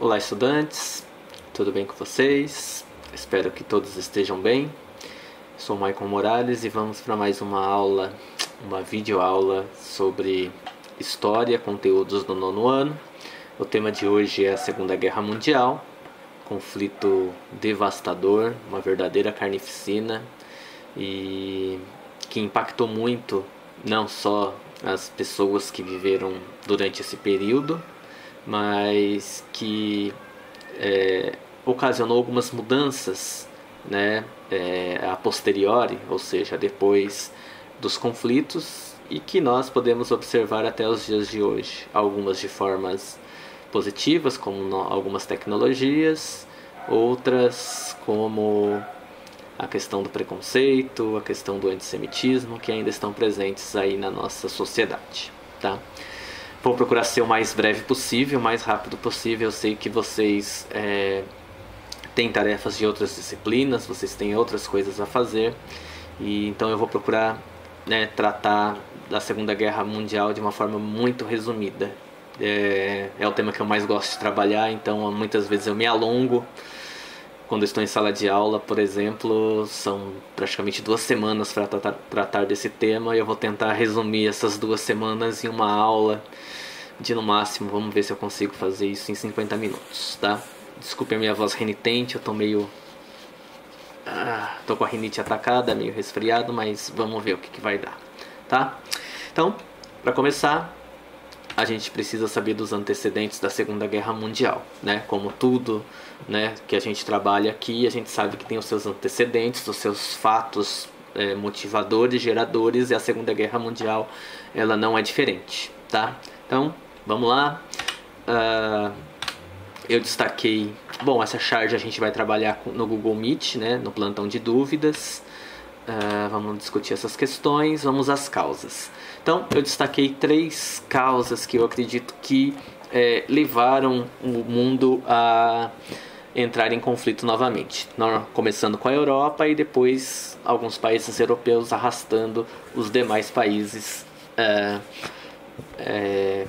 Olá, estudantes, tudo bem com vocês? Espero que todos estejam bem. Sou Maicon Morales e vamos para mais uma aula, uma videoaula sobre história, conteúdos do nono ano. O tema de hoje é a Segunda Guerra Mundial, conflito devastador, uma verdadeira carnificina e que impactou muito não só as pessoas que viveram durante esse período, mas que ocasionou algumas mudanças, né, a posteriori, ou seja, depois dos conflitos, e que nós podemos observar até os dias de hoje, algumas de formas positivas, como algumas tecnologias, outras como a questão do preconceito, a questão do antissemitismo, que ainda estão presentes aí na nossa sociedade, tá? Vou procurar ser o mais breve possível, o mais rápido possível. Eu sei que vocês têm tarefas de outras disciplinas, vocês têm outras coisas a fazer, e então eu vou procurar, né, tratar da Segunda Guerra Mundial de uma forma muito resumida. É o tema que eu mais gosto de trabalhar, então muitas vezes eu me alongo. Quando estou em sala de aula, por exemplo, são praticamente 2 semanas para tratar desse tema, e eu vou tentar resumir essas 2 semanas em uma aula de, no máximo, vamos ver se eu consigo fazer isso em 50 minutos, tá? Desculpe a minha voz renitente, eu tô meio... tô com a rinite atacada, meio resfriado, mas vamos ver o que vai dar, tá? Então, para começar, a gente precisa saber dos antecedentes da Segunda Guerra Mundial, né? Como tudo, né, que a gente trabalha aqui, a gente sabe que tem os seus antecedentes, os seus fatos motivadores, geradores, e a Segunda Guerra Mundial, ela não é diferente, tá? Então, vamos lá. Eu destaquei... Bom, essa charge a gente vai trabalhar no Google Meet, né, no plantão de dúvidas. Vamos discutir essas questões, vamos às causas. Então, eu destaquei 3 causas que eu acredito que levaram o mundo a entrar em conflito novamente. Começando com a Europa e depois alguns países europeus arrastando os demais países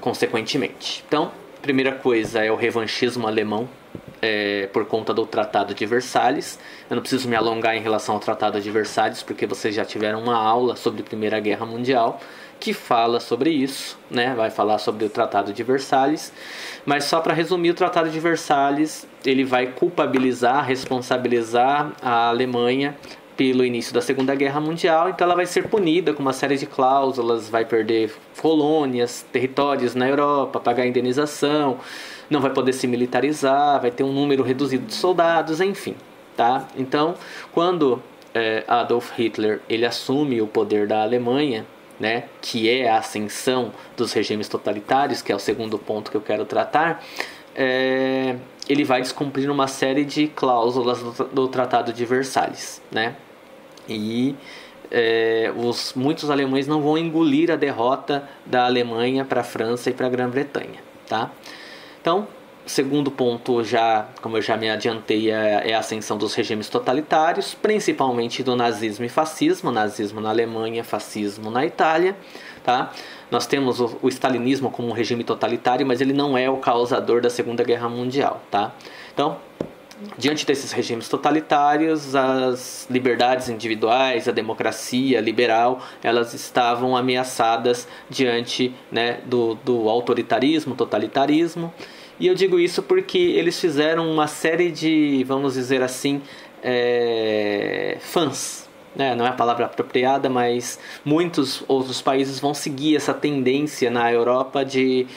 consequentemente. Então, primeira coisa é o revanchismo alemão, por conta do Tratado de Versalhes. Eu não preciso me alongar em relação ao Tratado de Versalhes, porque vocês já tiveram uma aula sobre a Primeira Guerra Mundial que fala sobre isso, né? Vai falar sobre o Tratado de Versalhes. Mas só para resumir, o Tratado de Versalhes, ele vai culpabilizar, responsabilizar a Alemanha pelo início da Segunda Guerra Mundial. Então ela vai ser punida com uma série de cláusulas, vai perder colônias, territórios na Europa, pagar indenização, não vai poder se militarizar, vai ter um número reduzido de soldados, enfim, tá? Então, quando Adolf Hitler ele assume o poder da Alemanha, né, que é a ascensão dos regimes totalitários, que é o segundo ponto que eu quero tratar, ele vai descumprir uma série de cláusulas do Tratado de Versalhes, né? E muitos alemães não vão engolir a derrota da Alemanha para a França e para a Grã-Bretanha, tá? Então, segundo ponto, como eu já me adiantei, é a ascensão dos regimes totalitários, principalmente do nazismo e fascismo, nazismo na Alemanha, fascismo na Itália, tá? Nós temos o stalinismo como um regime totalitário, mas ele não é o causador da Segunda Guerra Mundial, tá? Então, diante desses regimes totalitários, as liberdades individuais, a democracia liberal, elas estavam ameaçadas diante, né, do autoritarismo, totalitarismo. E eu digo isso porque eles fizeram uma série de, vamos dizer assim, fãs, né? Não é a palavra apropriada, mas muitos outros países vão seguir essa tendência na Europa de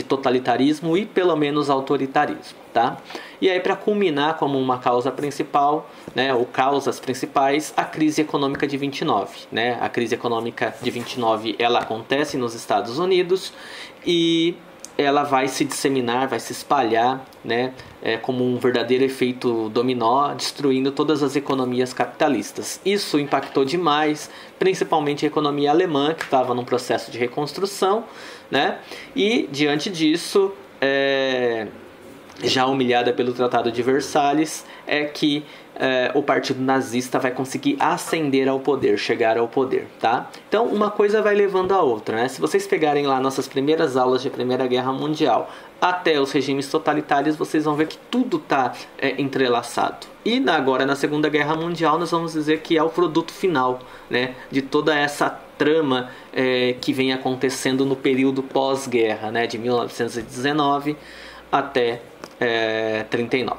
totalitarismo e pelo menos autoritarismo, tá? E aí, para culminar como uma causa principal, né, ou causas principais, a crise econômica de 29, né? A crise econômica de 29, ela acontece nos Estados Unidos e ela vai se disseminar, vai se espalhar, né, como um verdadeiro efeito dominó, destruindo todas as economias capitalistas. Isso impactou demais, principalmente a economia alemã, que estava num processo de reconstrução, né, e diante disso, já humilhada pelo Tratado de Versalhes, é que o partido nazista vai conseguir ascender ao poder, chegar ao poder, tá? Então, uma coisa vai levando a outra, né? Se vocês pegarem lá nossas primeiras aulas de Primeira Guerra Mundial até os regimes totalitários, vocês vão ver que tudo está entrelaçado. E agora, na Segunda Guerra Mundial, nós vamos dizer que é o produto final, né, de toda essa trama que vem acontecendo no período pós-guerra, né, de 1919 até 39.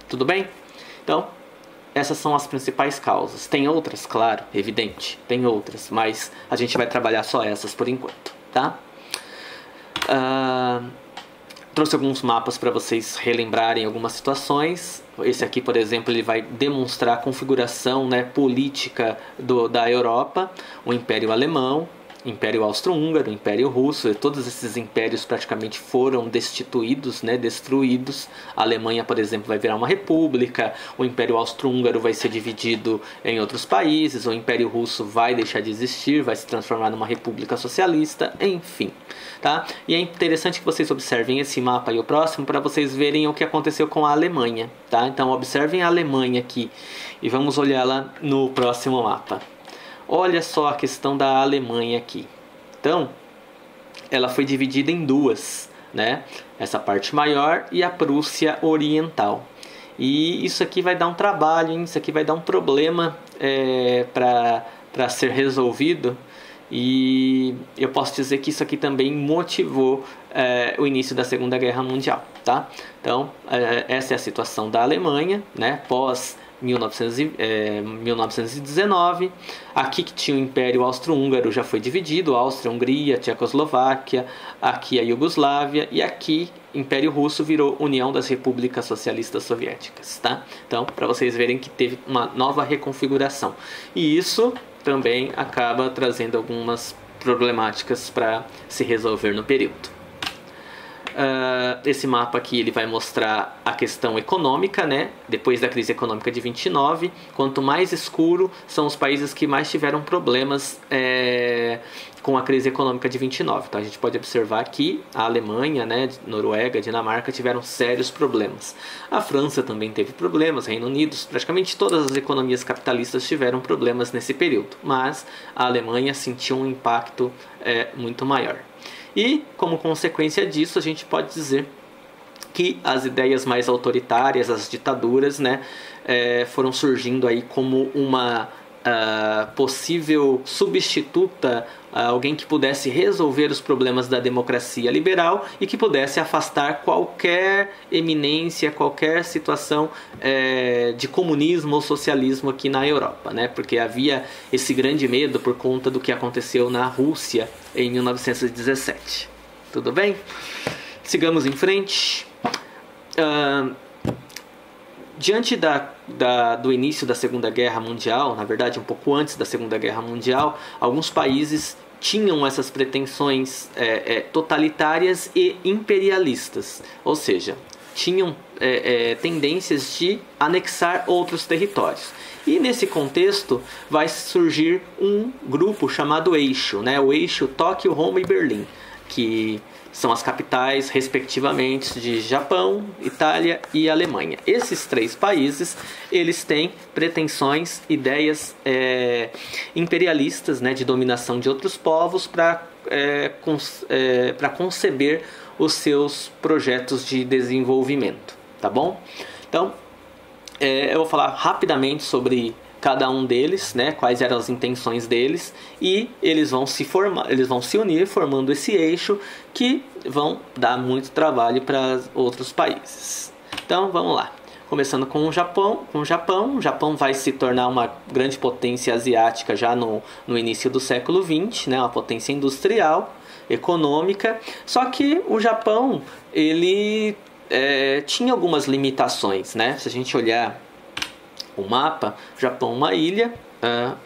Tudo bem? Então, essas são as principais causas. Tem outras, claro, evidente, tem outras, mas a gente vai trabalhar só essas por enquanto, tá? Trouxe alguns mapas para vocês relembrarem algumas situações. Esse aqui, por exemplo, ele vai demonstrar a configuração, né, política da Europa, o Império Alemão, Império Austro-Húngaro, Império Russo, todos esses impérios praticamente foram destituídos, né, destruídos. A Alemanha, por exemplo, vai virar uma república, o Império Austro-Húngaro vai ser dividido em outros países, o Império Russo vai deixar de existir, vai se transformar numa república socialista, enfim. Tá? E é interessante que vocês observem esse mapa e o próximo para vocês verem o que aconteceu com a Alemanha. Tá? Então observem a Alemanha aqui e vamos olhá-la no próximo mapa. Olha só a questão da Alemanha aqui. Então, ela foi dividida em duas, né? Essa parte maior e a Prússia Oriental. E isso aqui vai dar um trabalho, hein? Isso aqui vai dar um problema para ser resolvido. E eu posso dizer que isso aqui também motivou o início da Segunda Guerra Mundial, tá? Então, essa é a situação da Alemanha, né? Pós 1919, aqui que tinha o Império Austro-Húngaro já foi dividido, Áustria, Hungria, Tchecoslováquia, aqui a Iugoslávia, e aqui Império Russo virou União das Repúblicas Socialistas Soviéticas, tá? Então, para vocês verem que teve uma nova reconfiguração. E isso também acaba trazendo algumas problemáticas para se resolver no período. Esse mapa aqui ele vai mostrar a questão econômica, né? Depois da crise econômica de 29, quanto mais escuro são os países que mais tiveram problemas com a crise econômica de 29. Então a gente pode observar que a Alemanha, né, Noruega, Dinamarca tiveram sérios problemas. A França também teve problemas, Reino Unido, praticamente todas as economias capitalistas tiveram problemas nesse período, mas a Alemanha sentiu um impacto muito maior. E, como consequência disso, a gente pode dizer que as ideias mais autoritárias, as ditaduras, né, foram surgindo aí como uma possível substituta, alguém que pudesse resolver os problemas da democracia liberal e que pudesse afastar qualquer eminência, qualquer situação de comunismo ou socialismo aqui na Europa, né? Porque havia esse grande medo por conta do que aconteceu na Rússia em 1917. Tudo bem? Sigamos em frente. Diante do início da Segunda Guerra Mundial, na verdade um pouco antes da Segunda Guerra Mundial, alguns países tinham essas pretensões totalitárias e imperialistas, ou seja, tinham tendências de anexar outros territórios. E nesse contexto vai surgir um grupo chamado Eixo, né? O Eixo Tóquio, Roma e Berlim, que são as capitais, respectivamente, de Japão, Itália e Alemanha. Esses três países, eles têm pretensões, ideias imperialistas, né, de dominação de outros povos para conceber os seus projetos de desenvolvimento, tá bom? Então, eu vou falar rapidamente sobre cada um deles, né, quais eram as intenções deles, e eles vão se unir formando esse eixo que vão dar muito trabalho para outros países. Então vamos lá, começando com o Japão. O Japão vai se tornar uma grande potência asiática já no início do século XX, né, uma potência industrial, econômica. Só que o Japão ele tinha algumas limitações, né? Se a gente olhar o mapa, Japão uma ilha,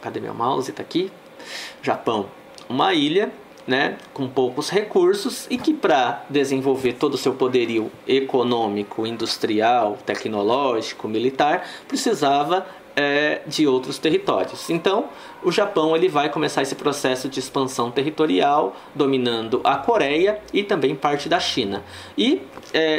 cadê meu mouse? Tá aqui. Japão uma ilha né, com poucos recursos e que para desenvolver todo o seu poderio econômico, industrial, tecnológico, militar, precisava de outros territórios. Então, o Japão ele vai começar esse processo de expansão territorial, dominando a Coreia e também parte da China. E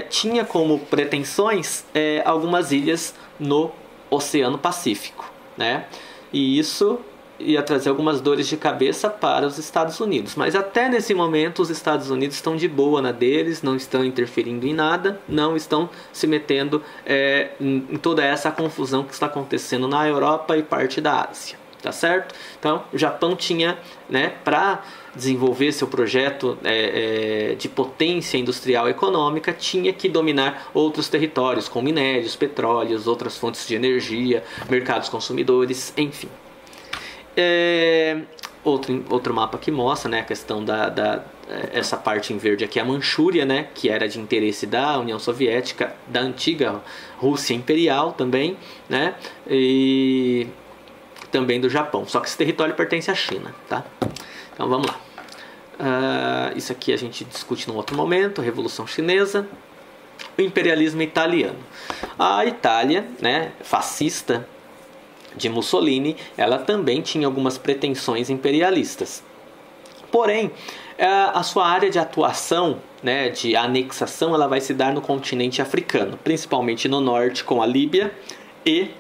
tinha como pretensões algumas ilhas no Oceano Pacífico, né? E isso ia trazer algumas dores de cabeça para os Estados Unidos. Mas até nesse momento os Estados Unidos estão de boa na deles, não estão interferindo em nada, não estão se metendo em toda essa confusão que está acontecendo na Europa e parte da Ásia. Tá certo? Então, o Japão tinha, né, para desenvolver seu projeto de potência industrial e econômica, tinha que dominar outros territórios, com minérios, petróleos, outras fontes de energia, mercados consumidores, enfim. Outro mapa que mostra, né, a questão essa parte em verde aqui, a Manchúria, né, que era de interesse da União Soviética, da antiga Rússia Imperial também, né, e também do Japão, só que esse território pertence à China, tá? Então vamos lá. Isso aqui a gente discute num outro momento, a Revolução Chinesa, o imperialismo italiano. A Itália, né, fascista de Mussolini, ela também tinha algumas pretensões imperialistas. Porém, a sua área de atuação, né, de anexação, ela vai se dar no continente africano, principalmente no norte com a Líbia e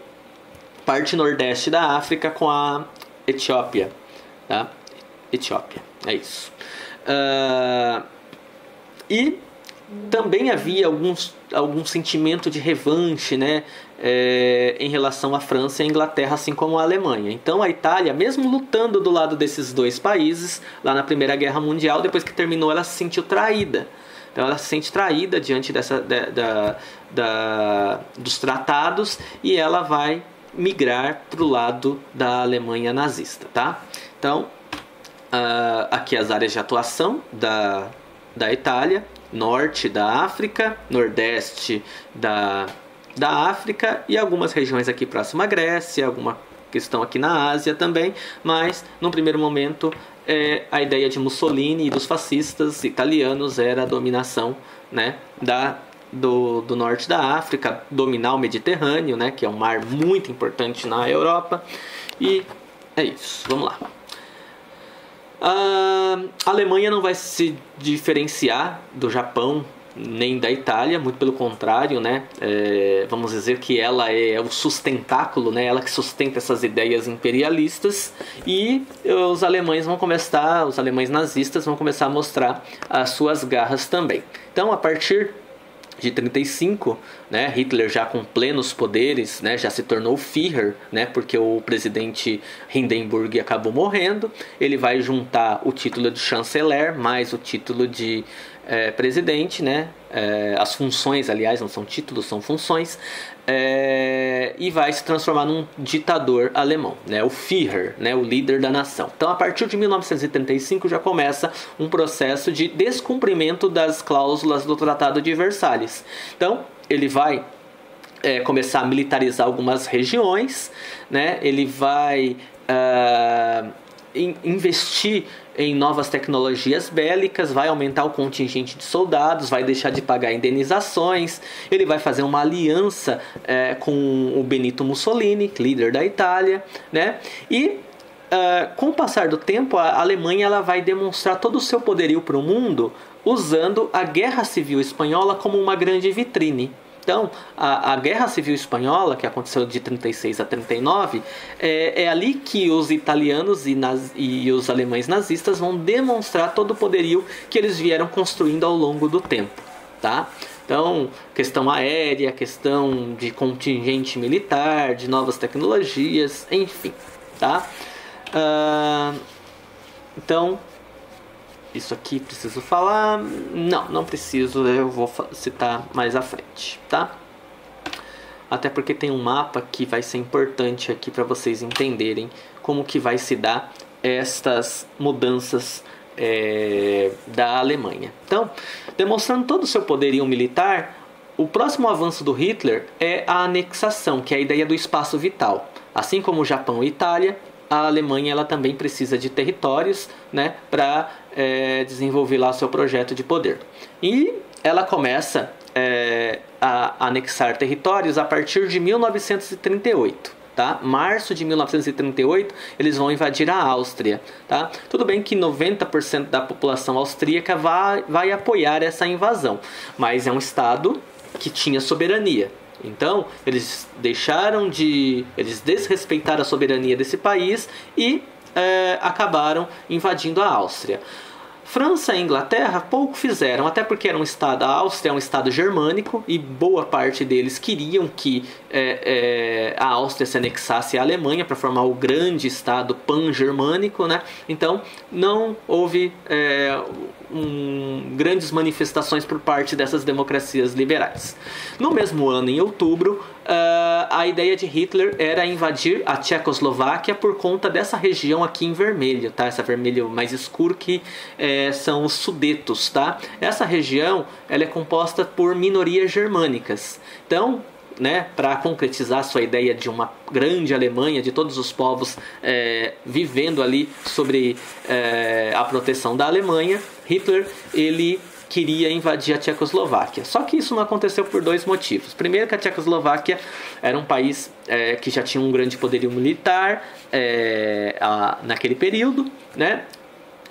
parte nordeste da África com a Etiópia, tá? Etiópia, é isso. E também havia algum sentimento de revanche, né, em relação à França e à Inglaterra, assim como a Alemanha. Então a Itália, mesmo lutando do lado desses dois países, lá na Primeira Guerra Mundial, depois que terminou, ela se sentiu traída. Então ela se sente traída diante dos tratados e ela vai migrar para o lado da Alemanha nazista, tá? Então, aqui as áreas de atuação da Itália: norte da África, nordeste da África e algumas regiões aqui próxima à Grécia, alguma questão aqui na Ásia também, mas num primeiro momento a ideia de Mussolini e dos fascistas italianos era a dominação, né, do norte da África, dominar o Mediterrâneo, né, que é um mar muito importante na Europa. E é isso, vamos lá. A Alemanha não vai se diferenciar do Japão nem da Itália, muito pelo contrário, né? Vamos dizer que ela é o sustentáculo, né? Ela que sustenta essas ideias imperialistas, e os alemães nazistas vão começar a mostrar as suas garras também. Então, a partir de 35, né, Hitler já com plenos poderes, né, já se tornou Führer, né, porque o presidente Hindenburg acabou morrendo. Ele vai juntar o título de chanceler mais o título de presidente, né, as funções, aliás, não são títulos, são funções, e vai se transformar num ditador alemão, né, o Führer, né, o líder da nação. Então, a partir de 1935 já começa um processo de descumprimento das cláusulas do Tratado de Versalhes. Então, ele vai começar a militarizar algumas regiões, né, ele vai investir em novas tecnologias bélicas, vai aumentar o contingente de soldados, vai deixar de pagar indenizações, ele vai fazer uma aliança com o Benito Mussolini, líder da Itália, né? E com o passar do tempo, a Alemanha ela vai demonstrar todo o seu poderio para o mundo, usando a Guerra Civil Espanhola como uma grande vitrine. Então, a Guerra Civil Espanhola, que aconteceu de 36 a 39, é ali que os italianos e os alemães nazistas vão demonstrar todo o poderio que eles vieram construindo ao longo do tempo, tá? Então, questão aérea, questão de contingente militar, de novas tecnologias, enfim, tá? Então, isso aqui preciso falar? Não preciso, eu vou citar mais à frente, tá? Até porque tem um mapa que vai ser importante aqui para vocês entenderem como que vai se dar estas mudanças da Alemanha. Então, demonstrando todo o seu poderio militar, o próximo avanço do Hitler é a anexação, que é a ideia do espaço vital. Assim como o Japão e a Itália, a Alemanha ela também precisa de territórios, né, para desenvolver lá o seu projeto de poder. E ela começa a anexar territórios a partir de 1938. Tá? Março de 1938, eles vão invadir a Áustria. Tá? Tudo bem que 90% da população austríaca vai apoiar essa invasão, mas é um estado que tinha soberania. Então, eles desrespeitaram a soberania desse país e acabaram invadindo a Áustria. França e Inglaterra pouco fizeram, até porque era um estado, a Áustria é um estado germânico e boa parte deles queriam que a Áustria se anexasse à Alemanha para formar o grande estado pan-germânico, né? Então não houve grandes manifestações por parte dessas democracias liberais. No mesmo ano, em outubro, a ideia de Hitler era invadir a Tchecoslováquia por conta dessa região aqui em vermelho, tá? Essa vermelho mais escuro que são os Sudetos, tá? Essa região ela é composta por minorias germânicas. Então, né, para concretizar sua ideia de uma grande Alemanha, de todos os povos vivendo ali sobre a proteção da Alemanha, Hitler ele queria invadir a Tchecoslováquia. Só que isso não aconteceu por dois motivos. Primeiro, que a Tchecoslováquia era um país que já tinha um grande poderio militar naquele período, né?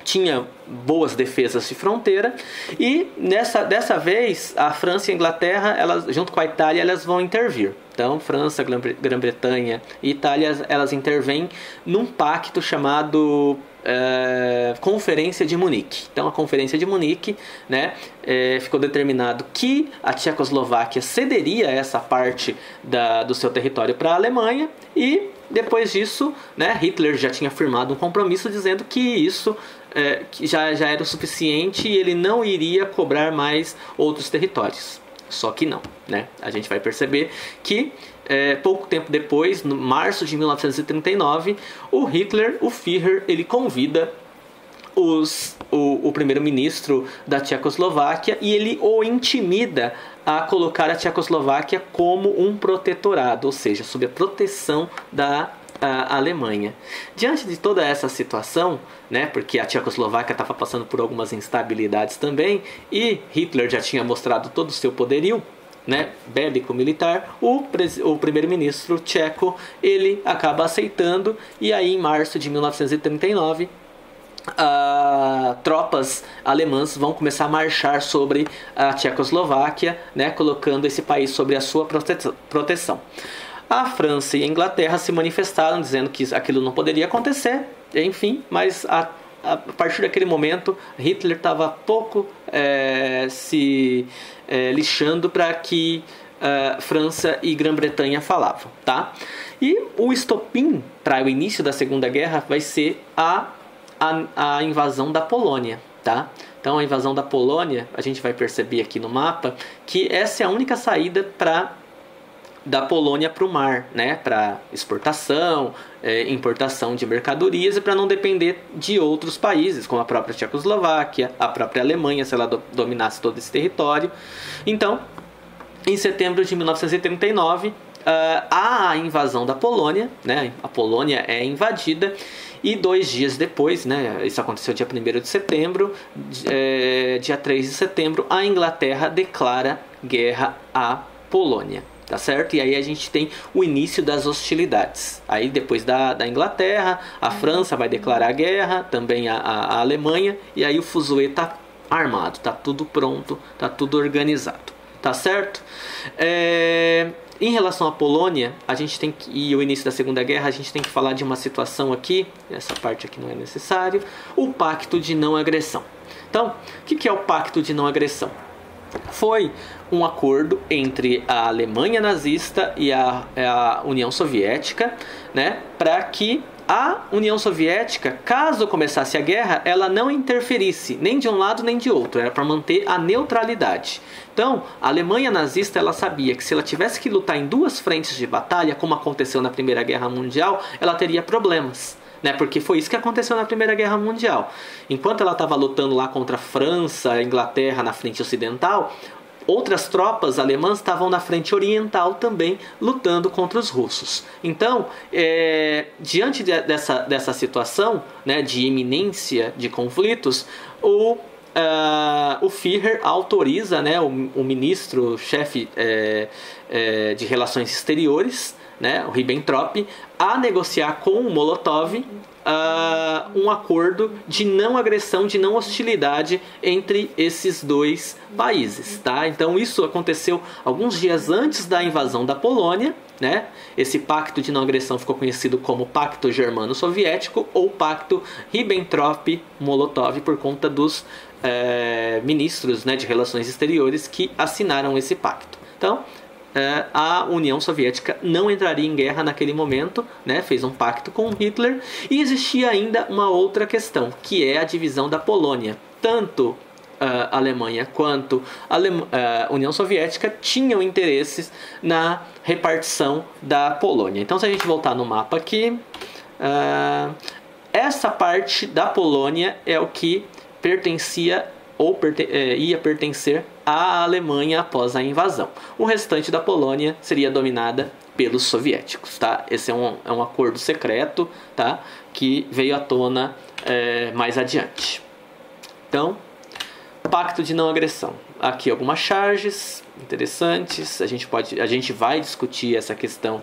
Tinha boas defesas de fronteira e dessa vez a França e a Inglaterra, junto com a Itália, elas vão intervir. Então França, Grã-Bretanha e Itália, elas intervêm num pacto chamado Conferência de Munique. Então a Conferência de Munique, né, ficou determinado que a Tchecoslováquia cederia essa parte do seu território para a Alemanha e depois disso, né, Hitler já tinha firmado um compromisso dizendo que isso que já era o suficiente e ele não iria cobrar mais outros territórios. Só que não, né? A gente vai perceber que pouco tempo depois, no março de 1939, o Führer, ele convida o primeiro-ministro da Tchecoslováquia e ele o intimida a colocar a Tchecoslováquia como um protetorado, ou seja, sob a proteção da Alemanha. Diante de toda essa situação, né, porque a Tchecoslováquia estava passando por algumas instabilidades também e Hitler já tinha mostrado todo o seu poderio, né, bélico-militar, o primeiro-ministro tcheco ele acaba aceitando e aí em março de 1939 tropas alemãs vão começar a marchar sobre a Tchecoslováquia, né, colocando esse país sobre a sua proteção. A França e a Inglaterra se manifestaram dizendo que aquilo não poderia acontecer, enfim, mas a partir daquele momento Hitler estava pouco se lixando para que França e Grã-Bretanha falavam, tá? E o estopim para o início da Segunda Guerra vai ser a invasão da Polônia, tá? Então a invasão da Polônia, a gente vai perceber aqui no mapa que essa é a única saída da Polônia para o mar, né? Para exportação, importação de mercadorias e para não depender de outros países, como a própria Tchecoslováquia, a própria Alemanha, se ela dominasse todo esse território. Então, em setembro de 1939, há a invasão da Polônia, né? A Polônia é invadida e 2 dias depois, né? Isso aconteceu dia 1º de setembro, dia 3 de setembro, a Inglaterra declara guerra à Polônia. Tá certo? E aí a gente tem o início das hostilidades. Aí depois da Inglaterra, a França vai declarar guerra, também a Alemanha, e aí o fuzuê tá armado, tá tudo pronto, tá tudo organizado. Tá certo? Em relação à Polônia, a gente tem e o início da Segunda Guerra, a gente tem que falar de uma situação aqui, essa parte aqui não é necessário, o Pacto de Não Agressão. Então, o que é o Pacto de Não Agressão? Foi um acordo entre a Alemanha nazista e a União Soviética, né, para que a União Soviética, caso começasse a guerra, ela não interferisse nem de um lado nem de outro, era para manter a neutralidade. Então, a Alemanha nazista ela sabia que se ela tivesse que lutar em 2 frentes de batalha, como aconteceu na Primeira Guerra Mundial, ela teria problemas. Né, porque foi isso que aconteceu na Primeira Guerra Mundial. Enquanto ela estava lutando lá contra a França, a Inglaterra na frente ocidental, outras tropas alemãs estavam na frente oriental também lutando contra os russos. Então, diante dessa situação, né, de iminência de conflitos, o Führer autoriza, né, o ministro-chefe de Relações Exteriores, né, o Ribbentrop, a negociar com o Molotov um acordo de não agressão, de não hostilidade entre esses dois países, tá? Então isso aconteceu alguns dias antes da invasão da Polônia, né? Esse pacto de não agressão ficou conhecido como Pacto Germano-Soviético ou Pacto Ribbentrop-Molotov por conta dos ministros, né, de Relações Exteriores que assinaram esse pacto. Então, a União Soviética não entraria em guerra naquele momento, né? Fez um pacto com Hitler, e existia ainda uma outra questão, que é a divisão da Polônia. Tanto a Alemanha quanto a União Soviética tinham interesses na repartição da Polônia. Então, se a gente voltar no mapa aqui, essa parte da Polônia é o que pertencia ou ia pertencer à Alemanha após a invasão. O restante da Polônia seria dominada pelos soviéticos, tá? Esse é um acordo secreto, tá? Que veio à tona mais adiante. Então, pacto de não agressão. Aqui algumas charges interessantes. A gente vai discutir essa questão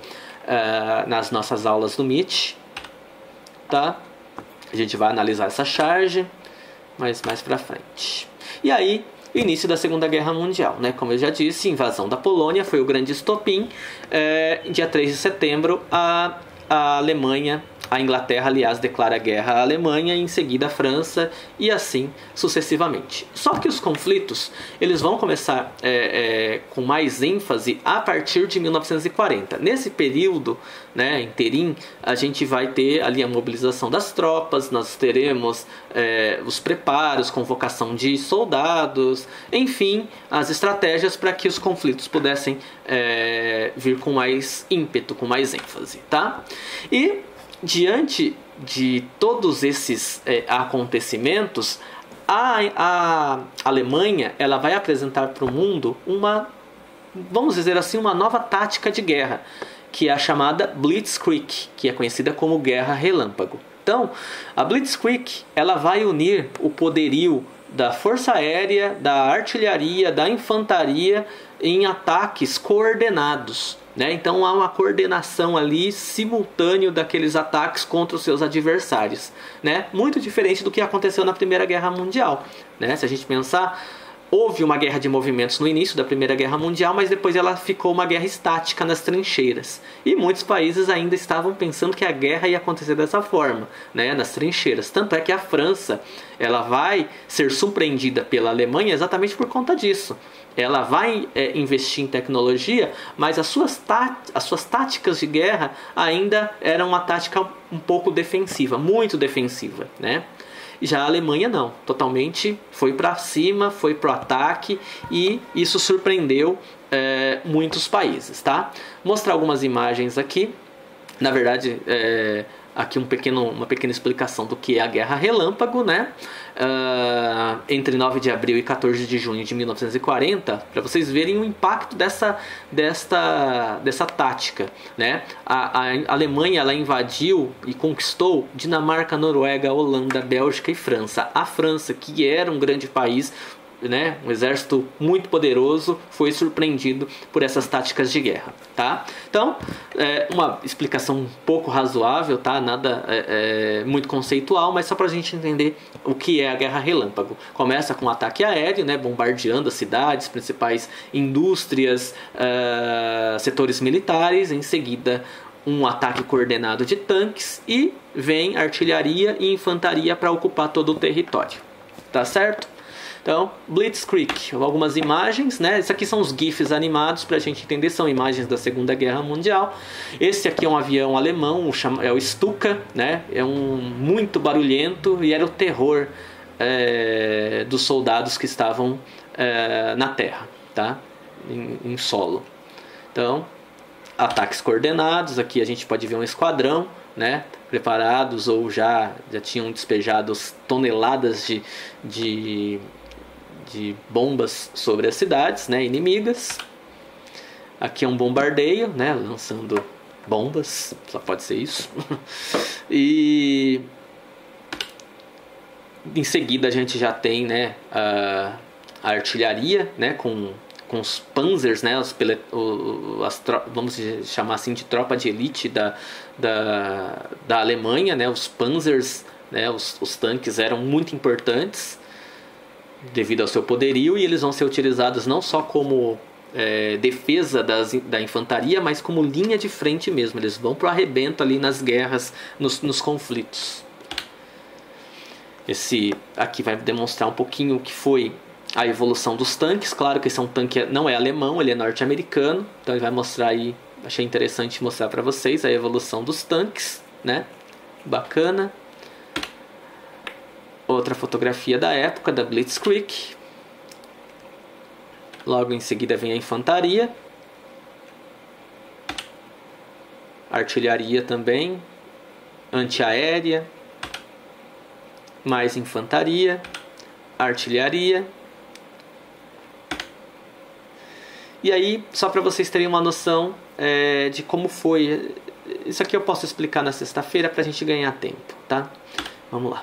nas nossas aulas do MIT, tá? A gente vai analisar essa charge, mas mais pra frente. E aí, início da Segunda Guerra Mundial, né? Como eu já disse, invasão da Polônia foi o grande estopim. Dia 3 de setembro, a Alemanha, a Inglaterra, aliás, declara guerra à Alemanha, e em seguida a França, e assim sucessivamente. Só que os conflitos eles vão começar com mais ênfase a partir de 1940. Nesse período, né, interim, a gente vai ter ali a mobilização das tropas, nós teremos os preparos, convocação de soldados, enfim, as estratégias para que os conflitos pudessem vir com mais ímpeto, com mais ênfase, tá? E diante de todos esses acontecimentos, a Alemanha ela vai apresentar para o mundo vamos dizer assim, uma nova tática de guerra, que é a chamada Blitzkrieg, que é conhecida como Guerra Relâmpago. Então, a Blitzkrieg ela vai unir o poderio da força aérea, da artilharia, da infantaria em ataques coordenados, né? Então há uma coordenação ali simultânea daqueles ataques contra os seus adversários, né? Muito diferente do que aconteceu na Primeira Guerra Mundial, né? Se a gente pensar, houve uma guerra de movimentos no início da Primeira Guerra Mundial, mas depois ela ficou uma guerra estática nas trincheiras. E muitos países ainda estavam pensando que a guerra ia acontecer dessa forma, né, nas trincheiras. Tanto é que a França ela vai ser surpreendida pela Alemanha exatamente por conta disso. Ela vai investir em tecnologia, mas as suas táticas de guerra ainda eram uma tática um pouco defensiva, muito defensiva, né? Já a Alemanha não, totalmente foi para cima, foi pro ataque, e isso surpreendeu muitos países, tá? Mostrar algumas imagens aqui. Na verdade, aqui uma pequena explicação do que é a Guerra Relâmpago, né? Entre 9 de abril e 14 de junho de 1940, para vocês verem o impacto dessa tática, né? A Alemanha ela invadiu e conquistou Dinamarca, Noruega, Holanda, Bélgica e França. A França, que era um grande país, né, um exército muito poderoso, foi surpreendido por essas táticas de guerra, tá? Então, uma explicação um pouco razoável, tá? Nada muito conceitual, mas só para a gente entender o que é a Guerra Relâmpago. Começa com um ataque aéreo, né, bombardeando as cidades, principais indústrias, setores militares. Em seguida, um ataque coordenado de tanques, e vem artilharia e infantaria para ocupar todo o território, tá certo? Então, Blitzkrieg, algumas imagens, né? Esses aqui são os GIFs animados para a gente entender, são imagens da Segunda Guerra Mundial. Esse aqui é um avião alemão, é o Stuka, né? É muito barulhento, e era o terror dos soldados que estavam na terra, tá? Em solo. Então, ataques coordenados. Aqui a gente pode ver um esquadrão, né, preparados, ou já tinham despejado toneladas de de bombas sobre as cidades, né, inimigas. Aqui é um bombardeio, né, lançando bombas, só pode ser isso. E em seguida a gente já tem, né, a artilharia, né, com os panzers, né, vamos chamar assim de tropa de elite da Alemanha, né, os panzers, né, os tanques eram muito importantes devido ao seu poderio, e eles vão ser utilizados não só como defesa da infantaria, mas como linha de frente mesmo. Eles vão para o arrebento ali nas guerras, nos conflitos. Esse aqui vai demonstrar um pouquinho o que foi a evolução dos tanques. Claro que esse é um tanque, não é alemão, ele é norte-americano, então ele vai mostrar aí, achei interessante mostrar para vocês a evolução dos tanques, né? Bacana. Outra fotografia da época, da Blitzkrieg. Logo em seguida vem a infantaria. Artilharia também. Antiaérea. Mais infantaria. Artilharia. E aí, só para vocês terem uma noção de como foi. Isso aqui eu posso explicar na sexta-feira para a gente ganhar tempo, tá? Vamos lá.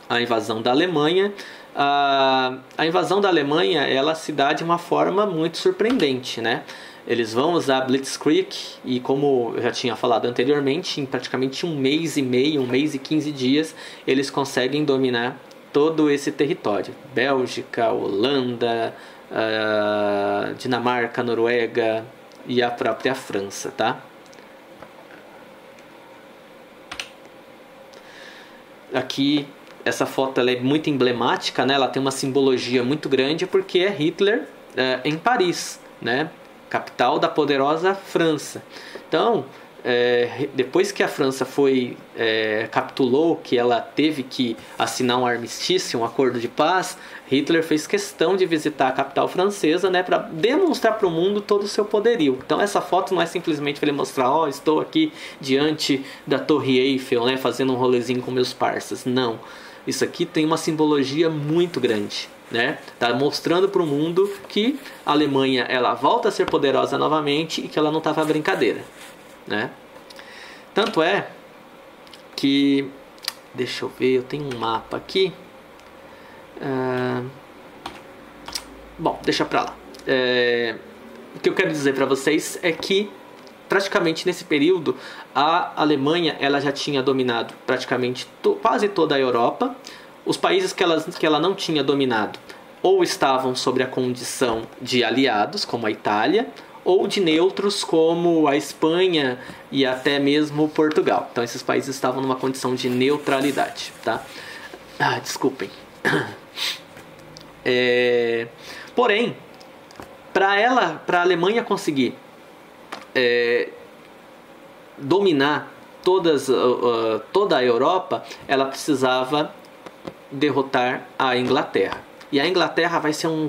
A invasão da Alemanha. A invasão da Alemanha, ela se dá de uma forma muito surpreendente, né? Eles vão usar Blitzkrieg e, como eu já tinha falado anteriormente, em praticamente 1 mês e meio, 1 mês e 15 dias, eles conseguem dominar todo esse território. Bélgica, Holanda, Dinamarca, Noruega e a própria França, tá? Aqui essa foto ela é muito emblemática, né? Ela tem uma simbologia muito grande porque é Hitler em Paris, né? Capital da poderosa França. Então, depois que a França capitulou, que ela teve que assinar um armistício, um acordo de paz, Hitler fez questão de visitar a capital francesa, né, para demonstrar para o mundo todo o seu poderio. Então essa foto não é simplesmente para ele mostrar, estou aqui diante da Torre Eiffel, né, fazendo um rolezinho com meus parceiros. Não. Isso aqui tem uma simbologia muito grande, né? Tá mostrando para o mundo que a Alemanha ela volta a ser poderosa novamente e que ela não estava brincadeira, né? Tanto é que, deixa eu ver, eu tenho um mapa aqui. Bom, deixa pra lá. O que eu quero dizer para vocês é que praticamente nesse período a Alemanha ela já tinha dominado praticamente quase toda a Europa. Os países que ela não tinha dominado ou estavam sob a condição de aliados, como a Itália, ou de neutros, como a Espanha e até mesmo Portugal. Então esses países estavam numa condição de neutralidade, tá? Desculpem. Porém, para a Alemanha conseguir dominar toda a Europa, ela precisava derrotar a Inglaterra. E a Inglaterra vai ser uma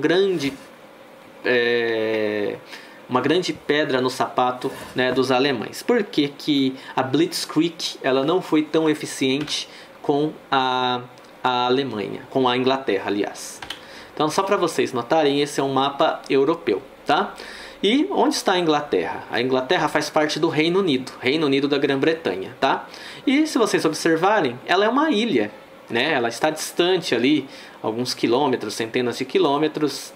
grande pedra no sapato, né, dos alemães. Por que que a Blitzkrieg ela não foi tão eficiente com a Alemanha, com a Inglaterra, aliás? Então, só para vocês notarem, esse é um mapa europeu, tá? E onde está a Inglaterra? A Inglaterra faz parte do Reino Unido da Grã-Bretanha, tá? E se vocês observarem, ela é uma ilha, né? Ela está distante ali, alguns quilômetros, centenas de quilômetros,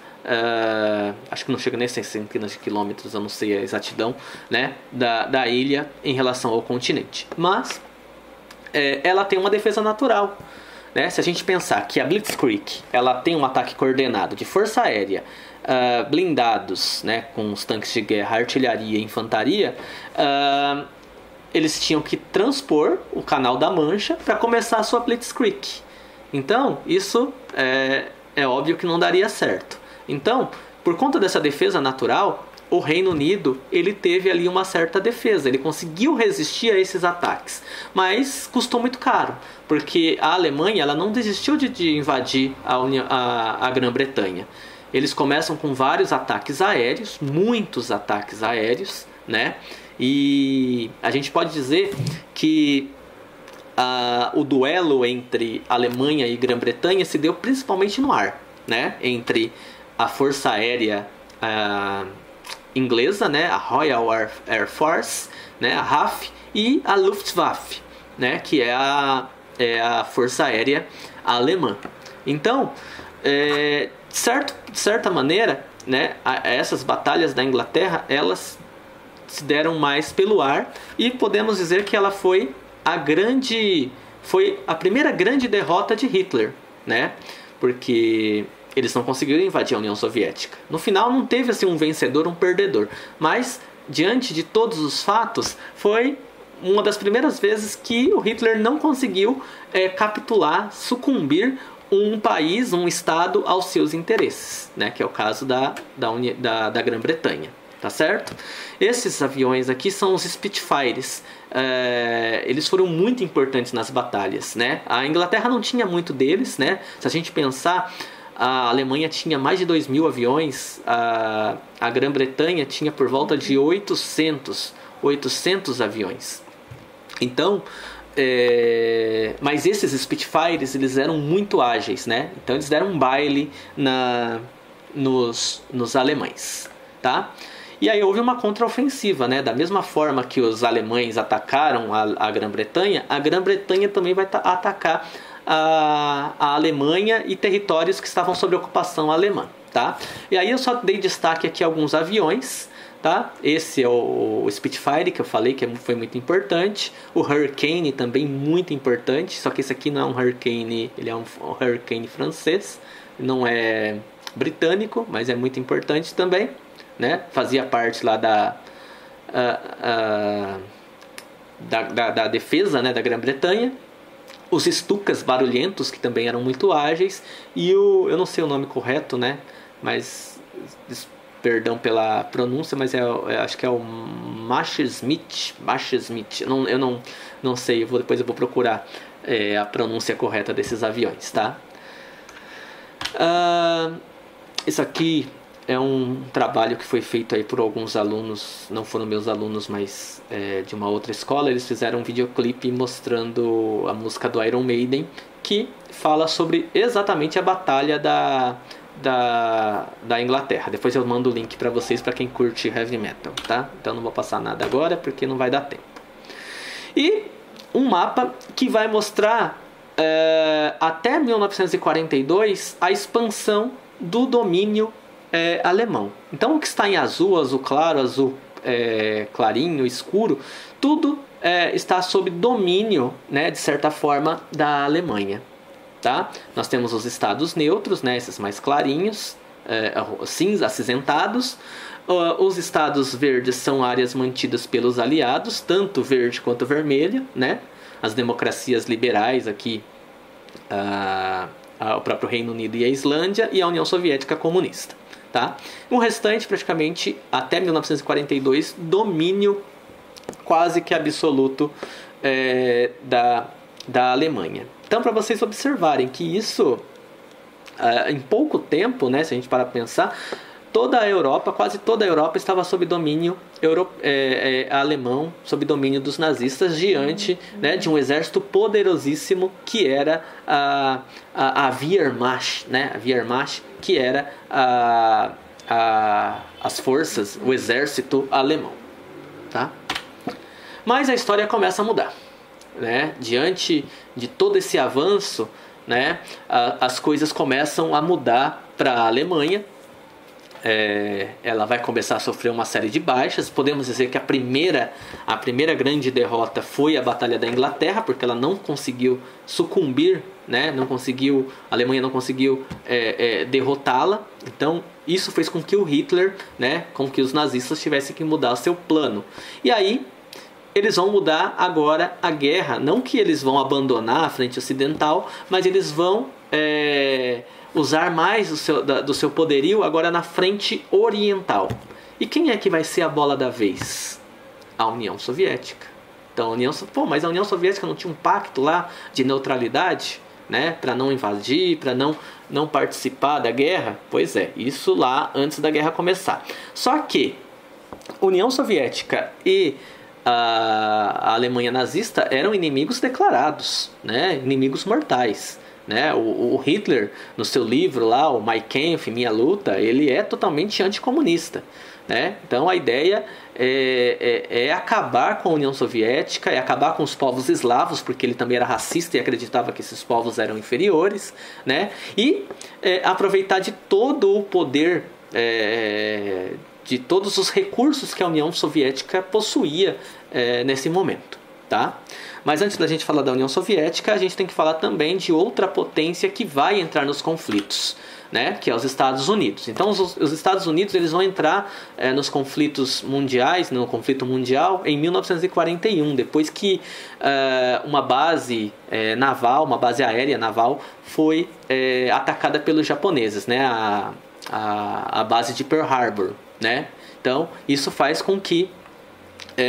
acho que não chega nem a centenas de quilômetros, eu não sei a exatidão, né? Da ilha em relação ao continente. Mas ela tem uma defesa natural, né? Se a gente pensar que a Blitzkrieg ela tem um ataque coordenado de força aérea, blindados, né, com os tanques de guerra, artilharia e infantaria, eles tinham que transpor o Canal da Mancha para começar a sua Blitzkrieg. Então, isso é óbvio que não daria certo. Então, por conta dessa defesa natural, o Reino Unido ele teve ali uma certa defesa, ele conseguiu resistir a esses ataques, mas custou muito caro, porque a Alemanha ela não desistiu de invadir a Grã-Bretanha. Eles começam com vários ataques aéreos, muitos ataques aéreos, né? E a gente pode dizer que o duelo entre Alemanha e Grã-Bretanha se deu principalmente no ar, né, entre a Força Aérea inglesa, né, a Royal Air Force, né, a RAF, e a Luftwaffe, né, que é a Força Aérea alemã. Então, de certa maneira, né, essas batalhas da Inglaterra, elas se deram mais pelo ar, e podemos dizer que ela foi a primeira grande derrota de Hitler, né? Porque eles não conseguiram invadir a União Soviética. No final não teve assim um vencedor, um perdedor, mas diante de todos os fatos, foi uma das primeiras vezes que o Hitler não conseguiu capitular, sucumbir um país, um estado aos seus interesses, né? Que é o caso da Grã-Bretanha. Tá certo? Esses aviões aqui são os Spitfires. Eles foram muito importantes nas batalhas, né? A Inglaterra não tinha muito deles, né? Se a gente pensar, a Alemanha tinha mais de 2.000 aviões, a Grã-Bretanha tinha por volta de 800 aviões. Então, mas esses Spitfires, eles eram muito ágeis, né? Então eles deram um baile nos alemães, tá? E aí houve uma contraofensiva, né? Da mesma forma que os alemães atacaram a Grã-Bretanha, a Grã-Bretanha também vai atacar a Alemanha e territórios que estavam sob ocupação alemã, tá? E aí eu só dei destaque aqui a alguns aviões, tá? Esse é o Spitfire, que eu falei que foi muito importante. O Hurricane também muito importante, só que esse aqui não é um Hurricane, ele é um Hurricane francês, não é britânico, mas é muito importante também, né? Fazia parte lá da defesa, né, da Grã-Bretanha. Os Stukas barulhentos, que também eram muito ágeis, e eu não sei o nome correto, né, mas perdão pela pronúncia, mas acho que é o Messerschmitt. Eu não sei, depois eu vou procurar a pronúncia correta desses aviões, tá? Isso aqui é um trabalho que foi feito aí por alguns alunos, não foram meus alunos, mas de uma outra escola. Eles fizeram um videoclipe mostrando a música do Iron Maiden, que fala sobre exatamente a batalha da Inglaterra. Depois eu mando o link para vocês, para quem curte heavy metal, tá? Então não vou passar nada agora, porque não vai dar tempo. E um mapa que vai mostrar até 1942 a expansão do domínio alemão. Então o que está em azul, azul claro, azul clarinho, escuro, tudo está sob domínio, né, de certa forma, da Alemanha, tá? Nós temos os estados neutros, né, esses mais clarinhos, cinza, acinzentados. Os estados verdes são áreas mantidas pelos aliados, tanto verde quanto vermelho, né? As democracias liberais aqui, o próprio Reino Unido e a Islândia, e a União Soviética comunista. Tá? O restante, praticamente, até 1942, domínio quase que absoluto da Alemanha. Então, para vocês observarem que isso, em pouco tempo, né, se a gente parar para pensar, toda a Europa, quase toda a Europa estava sob domínio alemão, sob domínio dos nazistas, diante, né, de um exército poderosíssimo que era a Wehrmacht, né, a Wehrmacht, que era as forças, o exército alemão, tá? Mas a história começa a mudar, né? Diante de todo esse avanço, né, as coisas começam a mudar para a Alemanha. Ela vai começar a sofrer uma série de baixas. Podemos dizer que a primeira grande derrota foi a Batalha da Inglaterra, porque ela não conseguiu sucumbir, né? A Alemanha não conseguiu derrotá-la. Então isso fez com que o Hitler, né, com que os nazistas tivessem que mudar o seu plano. E aí eles vão mudar agora a guerra. Não que eles vão abandonar a frente ocidental, mas eles vão usar mais do seu poderio agora na frente oriental. E quem é que vai ser a bola da vez? A União Soviética. Então, mas a União Soviética não tinha um pacto lá de neutralidade, né, para não invadir, para não participar da guerra? Pois é, isso lá antes da guerra começar. Só que União Soviética e a Alemanha nazista eram inimigos declarados, né, inimigos mortais. né? O Hitler, no seu livro lá, o Mein Kampf, Minha Luta, ele é totalmente anticomunista, né? Então a ideia é acabar com a União Soviética, é acabar com os povos eslavos, porque ele também era racista e acreditava que esses povos eram inferiores, né? E aproveitar de todo o poder, de todos os recursos que a União Soviética possuía nesse momento, tá? Mas antes da gente falar da União Soviética, a gente tem que falar também de outra potência que vai entrar nos conflitos, né? Que é os Estados Unidos. Então os Estados Unidos eles vão entrar nos conflitos mundiais, no conflito mundial, em 1941, depois que uma base naval, uma base aérea naval, foi atacada pelos japoneses, né? A base de Pearl Harbor, né? Então isso faz com que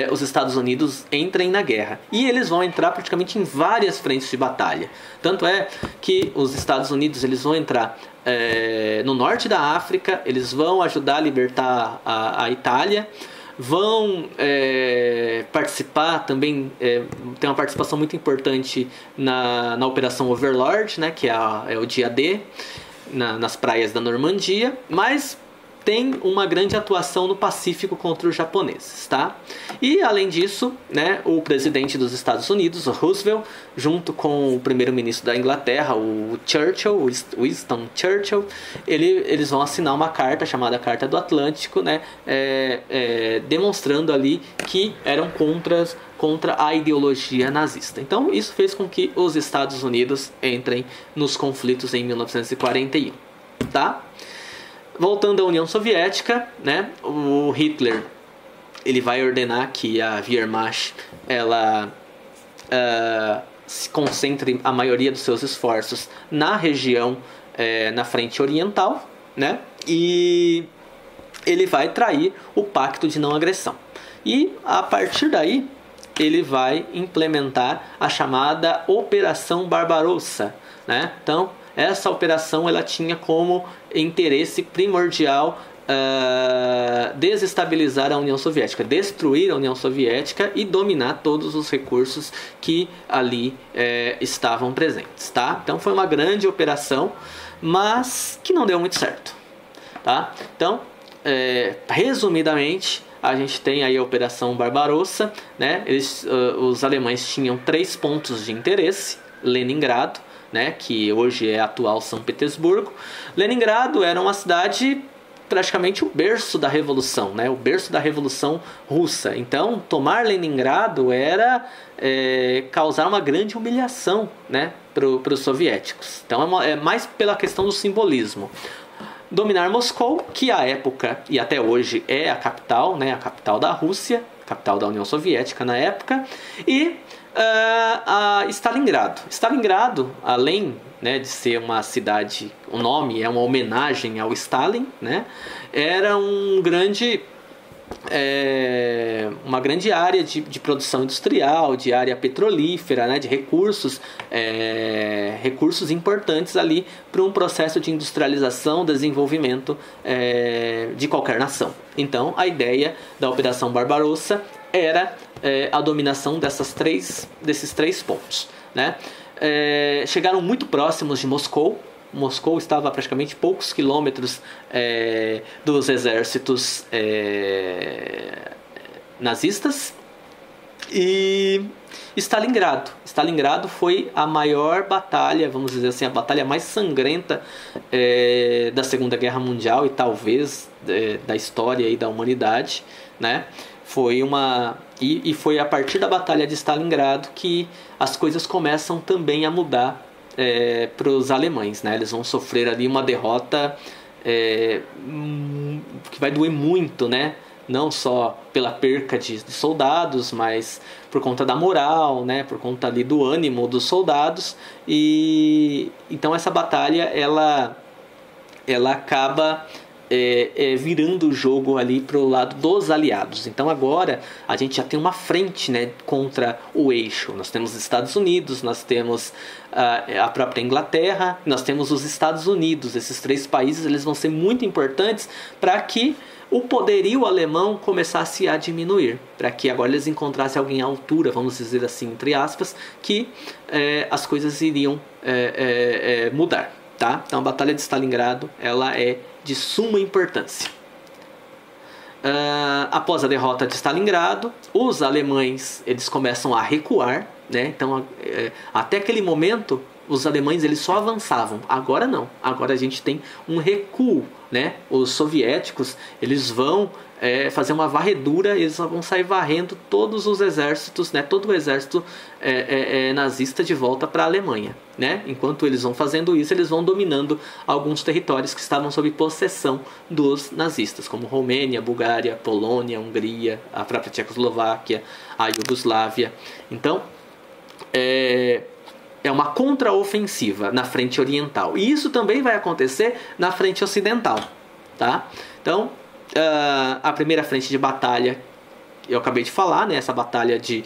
os Estados Unidos entrem na guerra. E eles vão entrar praticamente em várias frentes de batalha. Tanto é que os Estados Unidos eles vão entrar no norte da África, eles vão ajudar a libertar a Itália, vão participar também, tem uma participação muito importante na Operação Overlord, né, que é o dia D, nas praias da Normandia, mas tem uma grande atuação no Pacífico contra os japoneses, tá? E além disso, né, o presidente dos Estados Unidos, o Roosevelt, junto com o primeiro-ministro da Inglaterra, o Churchill, Winston Churchill, eles vão assinar uma carta chamada Carta do Atlântico, né, demonstrando ali que eram contra a ideologia nazista. Então isso fez com que os Estados Unidos entrem nos conflitos em 1941, tá? Voltando à União Soviética, né, o Hitler ele vai ordenar que a Wehrmacht ela se concentre a maioria dos seus esforços na região, na frente oriental, né, e ele vai trair o pacto de não agressão. E a partir daí ele vai implementar a chamada Operação Barbarossa, né? Então essa operação ela tinha como interesse primordial desestabilizar a União Soviética, destruir a União Soviética e dominar todos os recursos que ali estavam presentes, tá? Então foi uma grande operação, mas que não deu muito certo, tá? Então, resumidamente, a gente tem aí a Operação Barbarossa, né? Os alemães tinham 3 pontos de interesse: Leningrado, né, que hoje é a atual São Petersburgo. Leningrado era uma cidade praticamente o berço da Revolução, né, o berço da Revolução Russa. Então, tomar Leningrado era causar uma grande humilhação, né, para os soviéticos. Então, é mais pela questão do simbolismo. Dominar Moscou, que à época e até hoje é a capital, né, a capital da Rússia, capital da União Soviética na época, e a Stalingrado. Stalingrado, além, né, de ser uma cidade, o nome é uma homenagem ao Stalin, né, era uma grande área de produção industrial, de área petrolífera, né, de recursos importantes ali para um processo de industrialização, desenvolvimento de qualquer nação. Então a ideia da Operação Barbarossa era a dominação desses três pontos, né? Chegaram muito próximos de Moscou. Moscou estava a praticamente poucos quilômetros dos exércitos nazistas. E Stalingrado foi a maior batalha, vamos dizer assim, a batalha mais sangrenta da Segunda Guerra Mundial e talvez da história aí da humanidade, né? Foi a partir da Batalha de Stalingrado que as coisas começam também a mudar para os alemães, né? Eles vão sofrer ali uma derrota que vai doer muito, né? Não só pela perca de soldados, mas por conta da moral, né? Por conta ali do ânimo dos soldados. E então essa batalha ela acaba virando o jogo ali para o lado dos aliados. Então agora a gente já tem uma frente, né, contra o eixo. Nós temos os Estados Unidos, nós temos a própria Inglaterra, nós temos os Estados Unidos. Esses 3 países eles vão ser muito importantes para que o poderio alemão começasse a diminuir, para que agora eles encontrassem alguém à altura, vamos dizer assim, entre aspas, que as coisas iriam mudar. Tá? Então a Batalha de Stalingrado ela é de suma importância. Após a derrota de Stalingrado, os alemães eles começam a recuar, né? Então até aquele momento os alemães eles só avançavam, agora não, agora a gente tem um recuo, né? Os soviéticos eles vão fazer uma varredura, eles vão sair varrendo todos os exércitos, né? Todo o exército nazista de volta para a Alemanha, né? Enquanto eles vão fazendo isso, eles vão dominando alguns territórios que estavam sob possessão dos nazistas, como Romênia, Bulgária, Polônia, Hungria, a própria Tchecoslováquia, a Iugoslávia. Então é uma contraofensiva na frente oriental. E isso também vai acontecer na frente ocidental. Tá? Então, a primeira frente de batalha, eu acabei de falar, né? Essa batalha de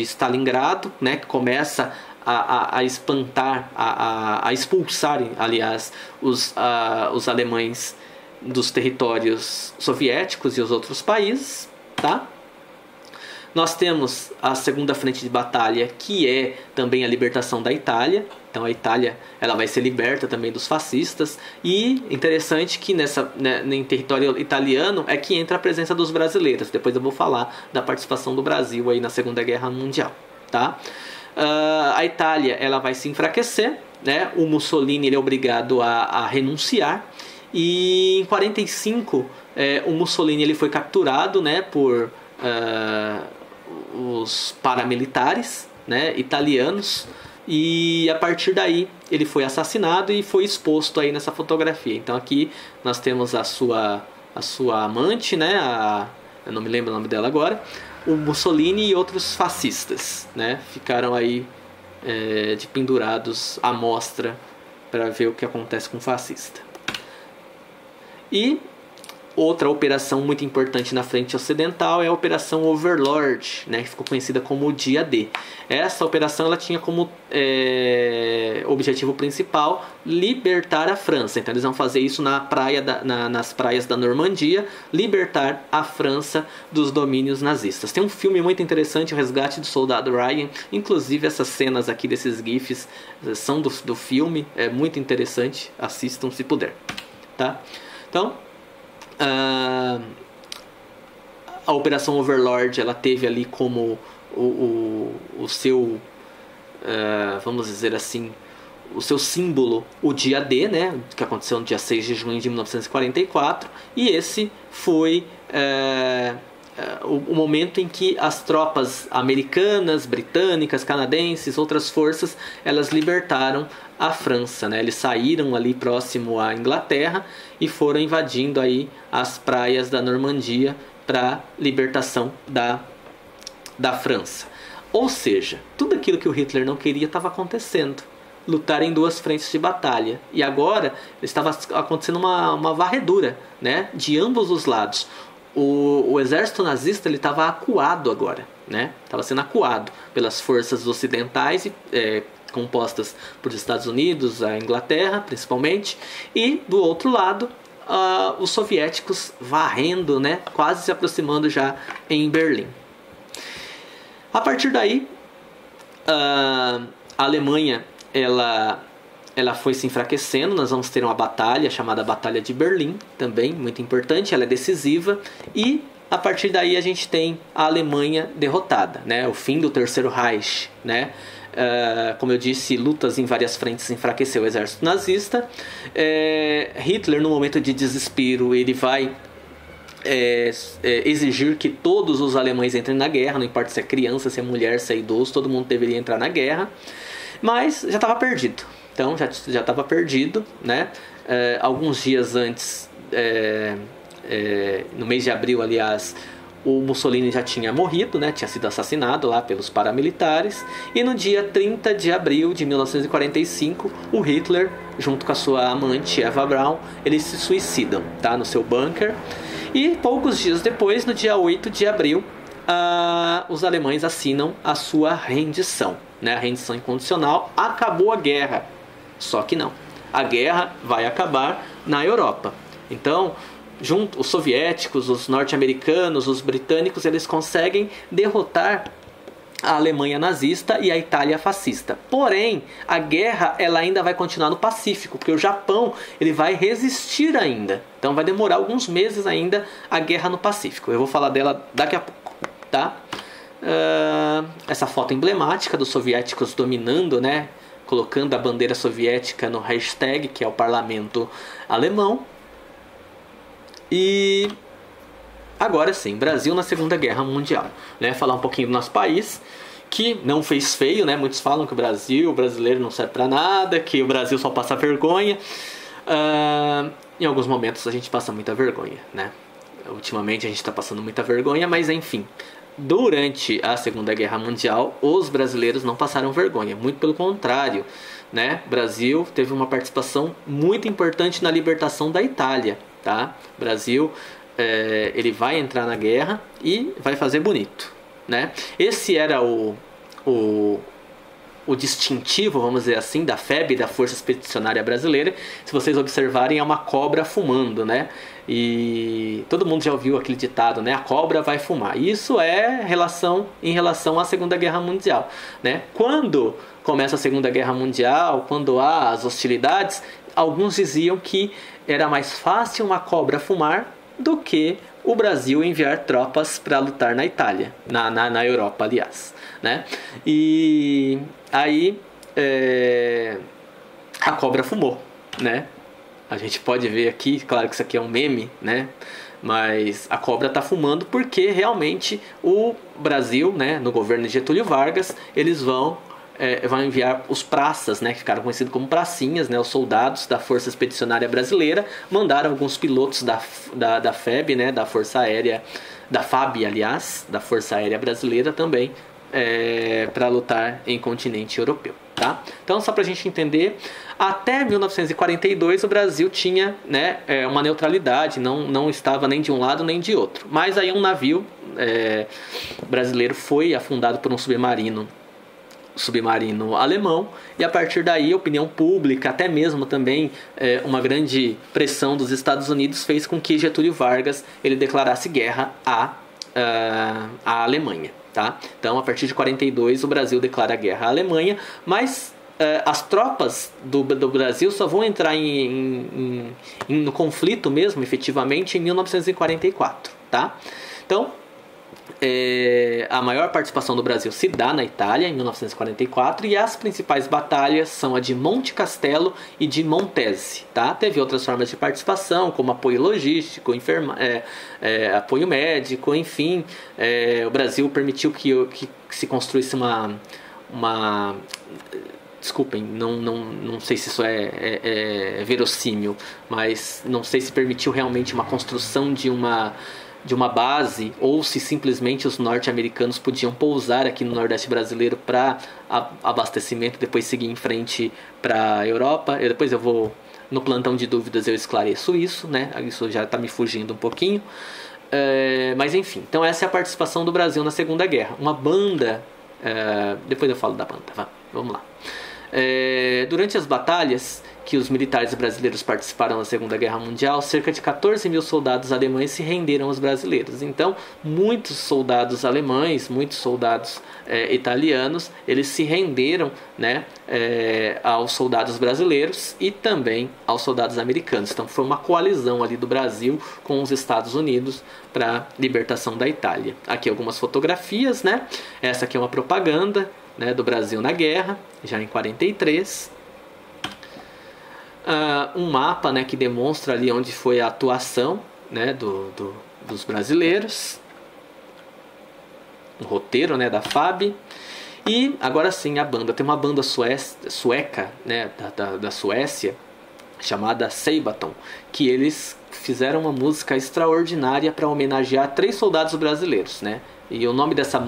Stalingrado, né? Que começa a espantar, a expulsar, aliás, os alemães dos territórios soviéticos e os outros países. Tá? Nós temos a segunda frente de batalha, que é também a libertação da Itália. Então a Itália ela vai ser liberta também dos fascistas. E interessante que em território italiano é que entra a presença dos brasileiros. Depois eu vou falar da participação do Brasil aí na Segunda Guerra Mundial. Tá? A Itália ela vai se enfraquecer, né? O Mussolini ele é obrigado a renunciar. E em 1945 o Mussolini ele foi capturado, né, por os paramilitares, né, italianos, e a partir daí ele foi assassinado e foi exposto aí nessa fotografia. Então aqui nós temos a sua amante, né, eu não me lembro o nome dela agora, o Mussolini e outros fascistas, né, ficaram aí de pendurados à mostra para ver o que acontece com o fascista. E outra operação muito importante na frente ocidental é a Operação Overlord, né, que ficou conhecida como o Dia D. Essa operação ela tinha como objetivo principal libertar a França. Então eles vão fazer isso nas praias da Normandia, libertar a França dos domínios nazistas. Tem um filme muito interessante, O Resgate do Soldado Ryan. Inclusive essas cenas aqui desses GIFs são do filme. É muito interessante, assistam se puder. Tá? Então a Operação Overlord ela teve ali como o seu, vamos dizer assim, o seu símbolo o dia D, né, que aconteceu no dia 6 de junho de 1944, e esse foi o momento em que as tropas americanas, britânicas, canadenses, outras forças, elas libertaram a França, né? Eles saíram ali próximo à Inglaterra e foram invadindo aí as praias da Normandia para libertação da França. Ou seja, tudo aquilo que o Hitler não queria estava acontecendo. Lutar em duas frentes de batalha. E agora estava acontecendo uma varredura, né, de ambos os lados. O exército nazista estava acuado agora, né? Estava sendo acuado pelas forças ocidentais, compostas por Estados Unidos, a Inglaterra principalmente, e do outro lado os soviéticos varrendo, né? Quase se aproximando já em Berlim. A partir daí, a Alemanha ela foi se enfraquecendo. Nós vamos ter uma batalha chamada Batalha de Berlim, também muito importante, ela é decisiva, e a partir daí a gente tem a Alemanha derrotada, né? O fim do Terceiro Reich, né? Como eu disse, lutas em várias frentes enfraqueceu o exército nazista. Hitler, no momento de desespero, ele vai exigir que todos os alemães entrem na guerra, não importa se é criança, se é mulher, se é idoso, todo mundo deveria entrar na guerra, mas já estava perdido. Então já estava perdido, né? Alguns dias antes, no mês de abril, aliás, o Mussolini já tinha morrido, né? Tinha sido assassinado lá pelos paramilitares. E no dia 30 de abril de 1945, o Hitler, junto com a sua amante Eva Braun, eles se suicidam, tá? No seu bunker. E poucos dias depois, no dia 8 de abril, os alemães assinam a sua rendição, né? A rendição incondicional. Acabou a guerra. Só que não. A guerra vai acabar na Europa. Então, junto, os soviéticos, os norte-americanos, os britânicos, eles conseguem derrotar a Alemanha nazista e a Itália fascista. Porém, a guerra ela ainda vai continuar no Pacífico, porque o Japão ele vai resistir ainda. Então vai demorar alguns meses ainda a guerra no Pacífico. Eu vou falar dela daqui a pouco, tá? Essa foto emblemática dos soviéticos dominando, né? Colocando a bandeira soviética no hashtag, que é o parlamento alemão. E agora sim, Brasil na Segunda Guerra Mundial, né? Falar um pouquinho do nosso país, que não fez feio, né? Muitos falam que o brasileiro não serve para nada, que o Brasil só passa vergonha. Em alguns momentos a gente passa muita vergonha, né? Ultimamente a gente está passando muita vergonha, mas enfim. Durante a Segunda Guerra Mundial, os brasileiros não passaram vergonha, muito pelo contrário, né? O Brasil teve uma participação muito importante na libertação da Itália, tá? O Brasil ele vai entrar na guerra e vai fazer bonito, né? Esse era o distintivo, vamos dizer assim, da FEB, da Força Expedicionária Brasileira. Se vocês observarem, é uma cobra fumando, né? E todo mundo já ouviu aquele ditado, né? A cobra vai fumar. Isso é em relação à Segunda Guerra Mundial, né? Quando começa a Segunda Guerra Mundial, quando há as hostilidades, alguns diziam que era mais fácil uma cobra fumar do que o Brasil enviar tropas para lutar na Itália, na Europa, aliás, né? E aí a cobra fumou, né? A gente pode ver aqui, claro que isso aqui é um meme, né? Mas a cobra está fumando porque realmente o Brasil, né, no governo de Getúlio Vargas, eles vão enviar os praças, né, que ficaram conhecidos como pracinhas, né, os soldados da Força Expedicionária Brasileira, mandaram alguns pilotos da FEB, né, da Força Aérea, da FAB, aliás, da Força Aérea Brasileira também, para lutar em continente europeu, tá? Então, só para a gente entender, até 1942 o Brasil tinha, né, uma neutralidade, não estava nem de um lado nem de outro. Mas aí um navio brasileiro foi afundado por um submarino alemão, e a partir daí a opinião pública, até mesmo também uma grande pressão dos Estados Unidos, fez com que Getúlio Vargas ele declarasse guerra à Alemanha, tá? Então, a partir de 42 o Brasil declara guerra à Alemanha, mas as tropas do Brasil só vão entrar no conflito mesmo, efetivamente, em 1944, tá? Então, a maior participação do Brasil se dá na Itália, em 1944, e as principais batalhas são a de Monte Castelo e de Montese, tá? Teve outras formas de participação, como apoio logístico, apoio médico, enfim. O Brasil permitiu que se construísse uma desculpem, não sei se isso é verossímil, mas não sei se permitiu realmente uma construção de uma base, ou se simplesmente os norte-americanos podiam pousar aqui no Nordeste brasileiro para abastecimento, depois seguir em frente para a Europa. Depois eu vou, no plantão de dúvidas, eu esclareço isso, né? Isso já está me fugindo um pouquinho. Mas enfim, então essa é a participação do Brasil na Segunda Guerra. Uma banda, depois eu falo da banda, vamos lá. Durante as batalhas que os militares brasileiros participaram na Segunda Guerra Mundial, cerca de 14 mil soldados alemães se renderam aos brasileiros. Então, muitos soldados alemães, muitos soldados italianos, eles se renderam, né, aos soldados brasileiros e também aos soldados americanos. Então, foi uma coalizão ali do Brasil com os Estados Unidos para a libertação da Itália. Aqui algumas fotografias, né? Essa aqui é uma propaganda, né, do Brasil na guerra, já em 43. Um mapa, né, que demonstra ali onde foi a atuação, né, dos brasileiros, um roteiro, né, da FAB. E agora sim, a banda tem uma banda sueca, né, da Suécia, chamada Sabaton, que eles fizeram uma música extraordinária para homenagear 3 soldados brasileiros, né? E o nome dessa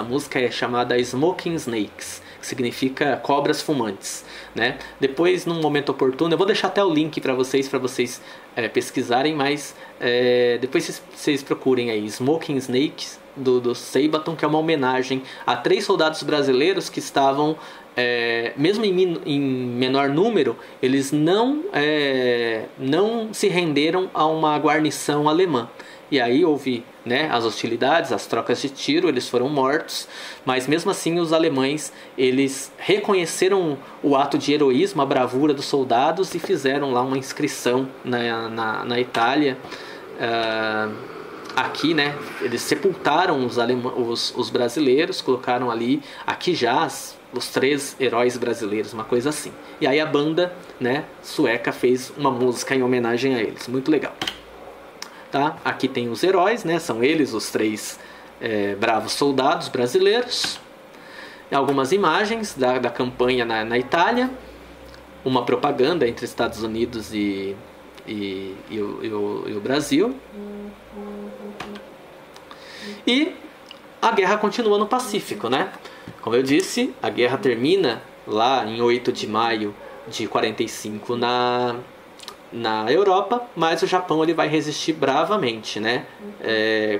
música é chamada Smoking Snakes, que significa cobras fumantes, né? Depois, num momento oportuno, eu vou deixar até o link para vocês pesquisarem, mas depois vocês procurem aí Smoking Snakes, do Seibaton, que é uma homenagem a 3 soldados brasileiros que estavam, mesmo em menor número, eles não se renderam a uma guarnição alemã. E aí houve, né, as hostilidades, as trocas de tiro, eles foram mortos, mas mesmo assim os alemães, eles reconheceram o ato de heroísmo, a bravura dos soldados, e fizeram lá uma inscrição na Itália. Aqui, né, eles sepultaram os brasileiros, colocaram ali, aqui jaz os 3 heróis brasileiros, uma coisa assim. E aí a banda, né, sueca fez uma música em homenagem a eles, muito legal. Tá? Aqui tem os heróis, né? São eles os 3 bravos soldados brasileiros. Algumas imagens da campanha na Itália. Uma propaganda entre Estados Unidos e o Brasil. E a guerra continua no Pacífico, né? Como eu disse, a guerra termina lá em 8 de maio de 45 na Europa, mas o Japão ele vai resistir bravamente, né,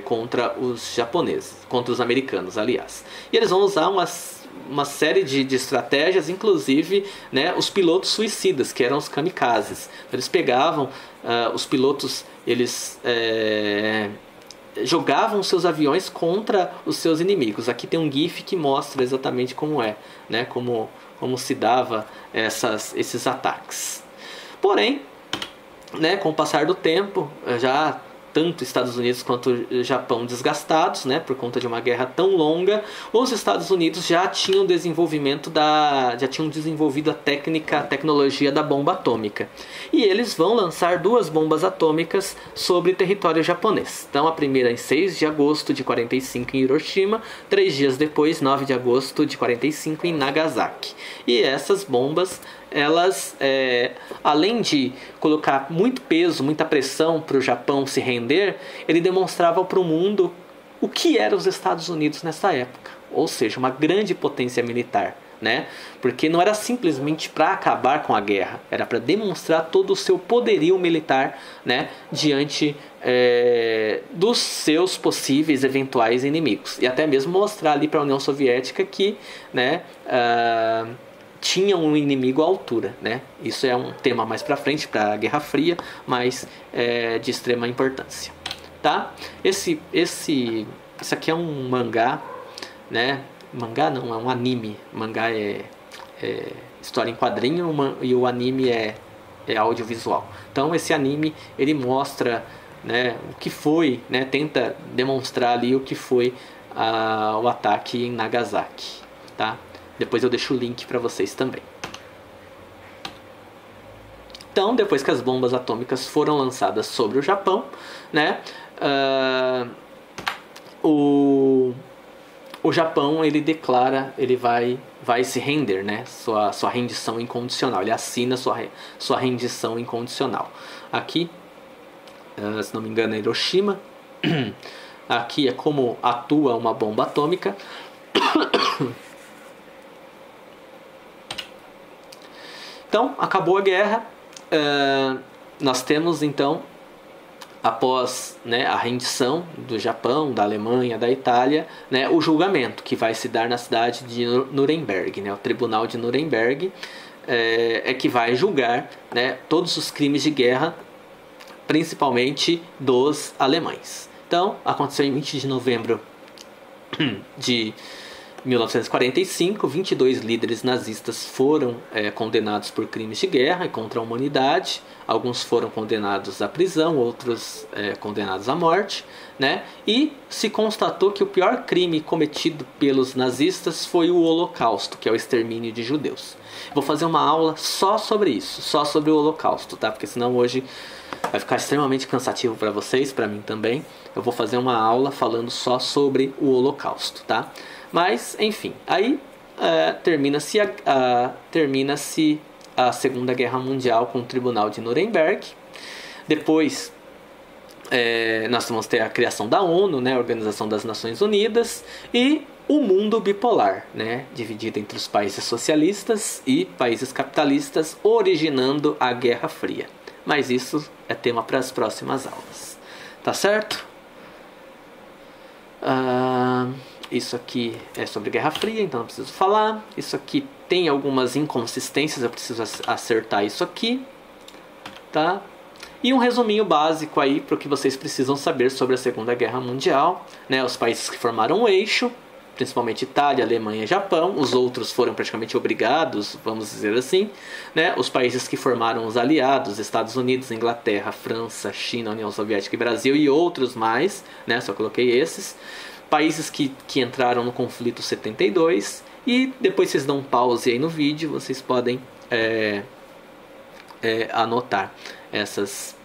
contra os japoneses, contra os americanos, aliás. E eles vão usar uma série de estratégias, inclusive, né, os pilotos suicidas, que eram os kamikazes. Eles pegavam os pilotos, eles jogavam seus aviões contra os seus inimigos. Aqui tem um GIF que mostra exatamente como né, como se dava esses ataques. Porém, né, com o passar do tempo, já tanto Estados Unidos quanto o Japão desgastados, né, por conta de uma guerra tão longa, os Estados Unidos já tinham desenvolvido a tecnologia da bomba atômica. E eles vão lançar 2 bombas atômicas sobre território japonês. Então a primeira em 6 de agosto de 45 em Hiroshima, 3 dias depois, 9 de agosto de 45 em Nagasaki. E essas bombas, elas, além de colocar muito peso, muita pressão para o Japão se render, ele demonstrava para o mundo o que eram os Estados Unidos nessa época, ou seja, uma grande potência militar, né? Porque não era simplesmente para acabar com a guerra, era para demonstrar todo o seu poderio militar, né, diante dos seus possíveis eventuais inimigos, e até mesmo mostrar ali para a União Soviética que, né, tinha um inimigo à altura, né? Isso é um tema mais para frente, para a Guerra Fria, mas de extrema importância, tá? Esse aqui é um mangá, né? Mangá não, é um anime. Mangá é história em quadrinho, e o anime é audiovisual. Então esse anime, ele mostra, né, o que foi, né? Tenta demonstrar ali o que foi o ataque em Nagasaki, tá? Depois eu deixo o link para vocês também. Então, depois que as bombas atômicas foram lançadas sobre o Japão, né, o Japão, ele declara, ele vai se render, né, sua rendição incondicional. Ele assina sua rendição incondicional. Aqui, se não me engano, é Hiroshima. Aqui é como atua uma bomba atômica. Então, acabou a guerra. Nós temos, então, após, né, a rendição do Japão, da Alemanha, da Itália, né, o julgamento que vai se dar na cidade de Nuremberg, né, o Tribunal de Nuremberg que vai julgar, né, todos os crimes de guerra, principalmente dos alemães. Então, aconteceu em 20 de novembro de 1945, 22 líderes nazistas foram condenados por crimes de guerra e contra a humanidade. Alguns foram condenados à prisão, outros condenados à morte, né? E se constatou que o pior crime cometido pelos nazistas foi o Holocausto, que é o extermínio de judeus. Vou fazer uma aula só sobre isso, só sobre o Holocausto, tá? Porque senão hoje vai ficar extremamente cansativo para vocês, para mim também. Eu vou fazer uma aula falando só sobre o Holocausto, tá? Mas, enfim, aí termina-se a Segunda Guerra Mundial com o Tribunal de Nuremberg. Depois, nós vamos ter a criação da ONU, né, a Organização das Nações Unidas, e o mundo bipolar, né, dividido entre os países socialistas e países capitalistas, originando a Guerra Fria. Mas isso é tema para as próximas aulas. Tá certo? Isso aqui é sobre Guerra Fria, então não preciso falar. Isso aqui tem algumas inconsistências, eu preciso acertar isso aqui, tá? E um resuminho básico aí para o que vocês precisam saber sobre a Segunda Guerra Mundial, né? Os países que formaram o eixo, principalmente Itália, Alemanha e Japão. Os outros foram praticamente obrigados, vamos dizer assim, né? Os países que formaram os aliados, Estados Unidos, Inglaterra, França, China, União Soviética e Brasil e outros mais, né? Só coloquei esses. Países que entraram no conflito 72. E depois vocês dão um pause aí no vídeo, vocês podem anotar essas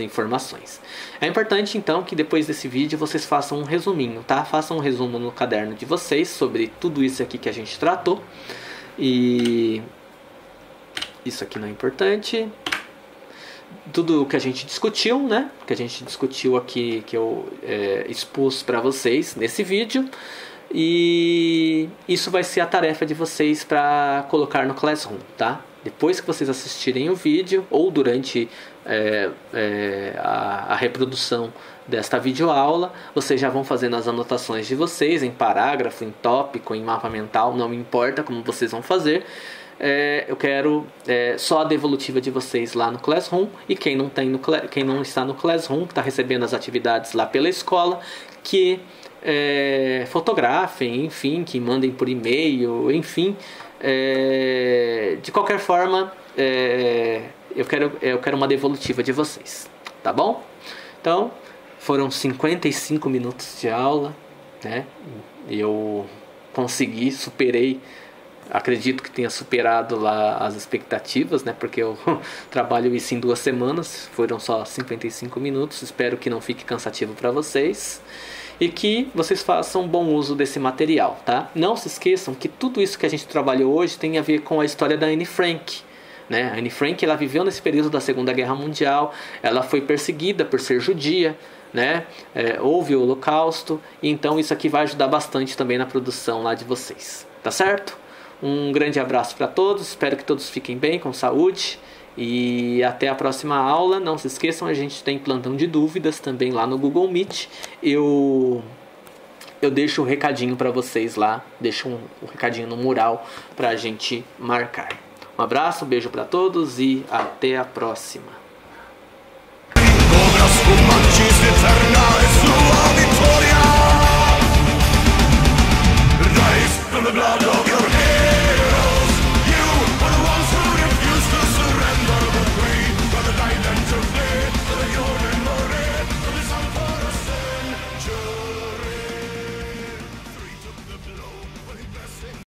informações. É importante então que depois desse vídeo vocês façam um resuminho, tá? Façam um resumo no caderno de vocês sobre tudo isso aqui que a gente tratou. E isso aqui não é importante. Tudo o que a gente discutiu, né? Que a gente discutiu aqui, que eu expus para vocês nesse vídeo. E isso vai ser a tarefa de vocês para colocar no Classroom, tá? Depois que vocês assistirem o vídeo ou durante a reprodução desta videoaula, vocês já vão fazendo as anotações de vocês em parágrafo, em tópico, em mapa mental, não importa como vocês vão fazer. Eu quero só a devolutiva de vocês lá no Classroom, e quem não está no Classroom, que está recebendo as atividades lá pela escola, que fotografem, enfim, que mandem por e-mail, enfim. De qualquer forma, eu quero uma devolutiva de vocês, tá bom? Então, foram 55 minutos de aula, né? Eu consegui, superei, acredito que tenha superado lá as expectativas, né? Porque eu trabalho isso em 2 semanas, foram só 55 minutos, espero que não fique cansativo para vocês. E que vocês façam bom uso desse material, tá? Não se esqueçam que tudo isso que a gente trabalhou hoje tem a ver com a história da Anne Frank, né? A Anne Frank, ela viveu nesse período da Segunda Guerra Mundial, ela foi perseguida por ser judia, né? Houve o Holocausto, então isso aqui vai ajudar bastante também na produção lá de vocês, tá certo? Um grande abraço para todos, espero que todos fiquem bem, com saúde. E até a próxima aula. Não se esqueçam, a gente tem plantão de dúvidas também lá no Google Meet. Eu deixo um recadinho para vocês lá, deixo um recadinho no mural para a gente marcar. Um abraço, um beijo para todos e até a próxima.